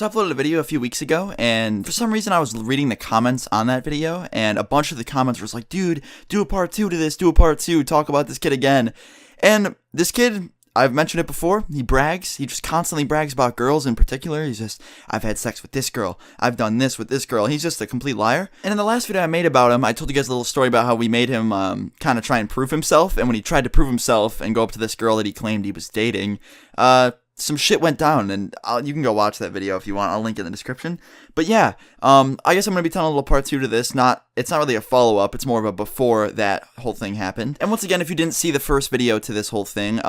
So I uploaded a video a few weeks ago, and for some reason I was reading the comments on that video, and a bunch of the comments was like, dude, do a part 2 to this, do a part 2, talk about this kid again. And this kid, I've mentioned it before, he brags, he just constantly brags about girls in particular. He's just, I've had sex with this girl, I've done this with this girl. He's just a complete liar. And in the last video I made about him, I told you guys a little story about how we made him kind of try and prove himself, and when he tried to prove himself and go up to this girl that he claimed he was dating, some shit went down, and you can go watch that video if you want. I'll link it in the description. But yeah, I guess I'm going to be telling a little part 2 to this. It's not really a follow-up. It's more of a before that whole thing happened. And once again, if you didn't see the first video to this whole thing,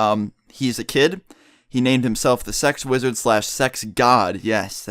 he's a kid. He named himself the Sex Wizard / Sex God. Yes,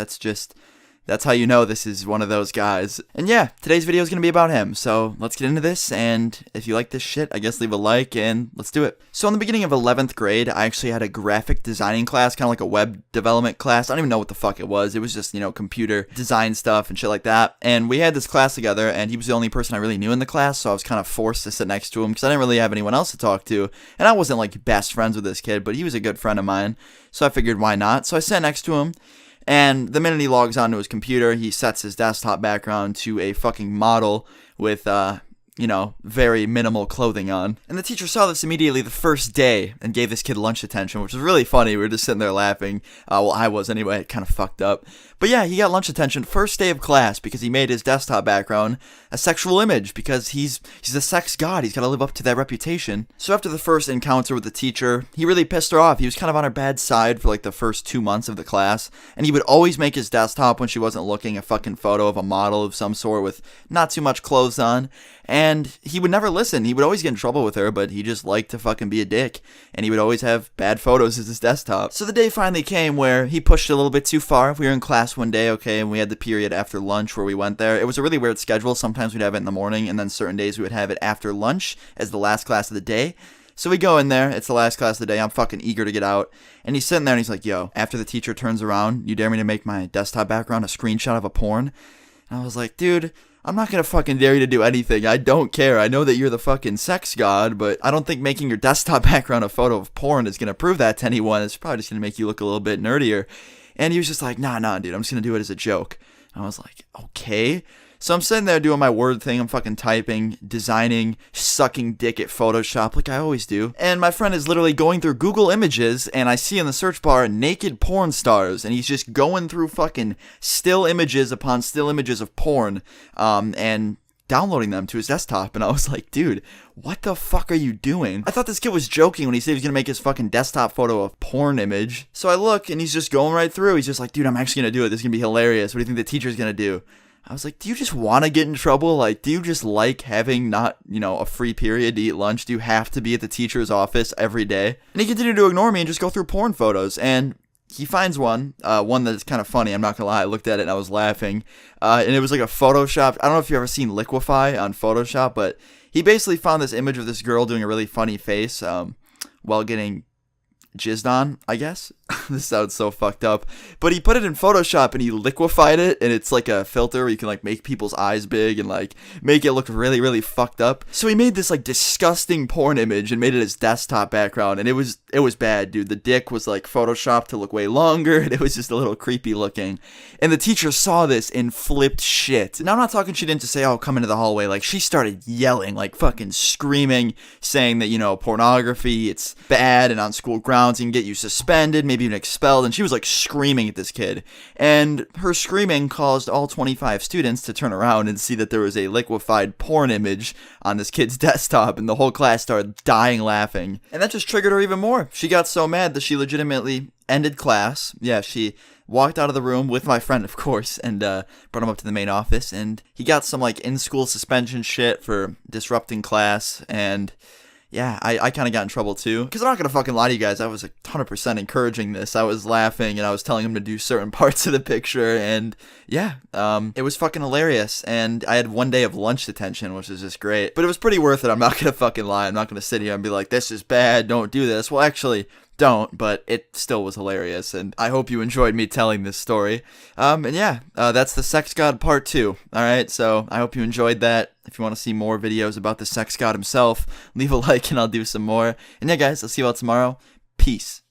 that's how you know this is one of those guys. And yeah, today's video is going to be about him. So let's get into this, and if you like this shit, I guess leave a like, and let's do it. So in the beginning of 11th grade, I actually had a graphic designing class, kind of like a web development class. I don't even know what the fuck it was. It was just, computer design stuff and shit like that. And we had this class together, and he was the only person I really knew in the class, so I was kind of forced to sit next to him because I didn't really have anyone else to talk to. And I wasn't like best friends with this kid, but he was a good friend of mine, so I figured why not. So I sat next to him. And the minute he logs onto his computer, he sets his desktop background to a fucking model with, very minimal clothing on. And the teacher saw this immediately the first day and gave this kid lunch attention, which was really funny. We were just sitting there laughing. Well, I was anyway. It kind of fucked up. But yeah, he got lunch attention first day of class because he made his desktop background a sexual image because he's a sex god. He's got to live up to that reputation. So after the first encounter with the teacher, he really pissed her off. He was kind of on her bad side for like the first 2 months of the class. And he would always make his desktop, when she wasn't looking, a fucking photo of a model of some sort with not too much clothes on. And he would never listen. He would always get in trouble with her, but he just liked to fucking be a dick. And he would always have bad photos as his desktop. So the day finally came where he pushed it a little bit too far. We were in class one day, okay, and we had the period after lunch where we went there. It was a really weird schedule. Sometimes we'd have it in the morning, and then certain days we would have it after lunch as the last class of the day. So we go in there. It's the last class of the day. I'm fucking eager to get out. And he's sitting there, and he's like, yo, after the teacher turns around, you dare me to make my desktop background a screenshot of a porn? And I was like, dude, I'm not gonna fucking dare you to do anything. I don't care. I know that you're the fucking sex god, but I don't think making your desktop background a photo of porn is gonna prove that to anyone. It's probably just gonna make you look a little bit nerdier. And he was just like, nah, dude, I'm just gonna do it as a joke. And I was like, okay. So I'm sitting there doing my word thing. I'm fucking typing, designing, sucking dick at Photoshop like I always do. And my friend is literally going through Google Images, and I see in the search bar naked porn stars, and he's just going through fucking still images upon still images of porn, and downloading them to his desktop. And I was like, dude, what the fuck are you doing? I thought this kid was joking when he said he was gonna make his fucking desktop photo a porn image. So I look, and he's just going right through. He's just like, dude, I'm actually gonna do it. This is gonna be hilarious. What do you think the teacher's gonna do? I was like, do you just want to get in trouble? Like, do you just like having not, a free period to eat lunch? Do you have to be at the teacher's office every day? And he continued to ignore me and just go through porn photos. And he finds one that's kind of funny. I'm not gonna lie. I looked at it and I was laughing. And it was like a Photoshop. I don't know if you've ever seen Liquify on Photoshop, but he basically found this image of this girl doing a really funny face while getting jizzed on, I guess. This sounds so fucked up. But he put it in Photoshop and he liquefied it, and it's like a filter where you can like make people's eyes big and like make it look really, really fucked up. So he made this like disgusting porn image and made it his desktop background, and it was bad, dude. The dick was like photoshopped to look way longer, and it was just a little creepy looking. And the teacher saw this and flipped shit. Now I'm not talking she didn't just say, oh, come into the hallway. Like, she started yelling, like fucking screaming, saying that, pornography, it's bad, and on school grounds it can get you suspended, maybe even expelled. And she was like screaming at this kid, and her screaming caused all 25 students to turn around and see that there was a liquefied porn image on this kid's desktop, and the whole class started dying laughing. And that just triggered her even more. She got so mad that she legitimately ended class. Yeah, she walked out of the room with my friend, of course, and brought him up to the main office, and he got some like in-school suspension shit for disrupting class. And yeah, I kind of got in trouble too. Because I'm not going to fucking lie to you guys, I was 100% encouraging this. I was laughing, and I was telling him to do certain parts of the picture, and yeah, it was fucking hilarious. And I had one day of lunch detention, which was just great. But it was pretty worth it, I'm not going to fucking lie. I'm not going to sit here and be like, this is bad, don't do this. Well, actually, don't, but it still was hilarious, and I hope you enjoyed me telling this story. And yeah, that's the Sex God Part 2, alright? So I hope you enjoyed that. If you want to see more videos about the Sex God himself, leave a like and I'll do some more. And yeah, guys, I'll see you all tomorrow. Peace.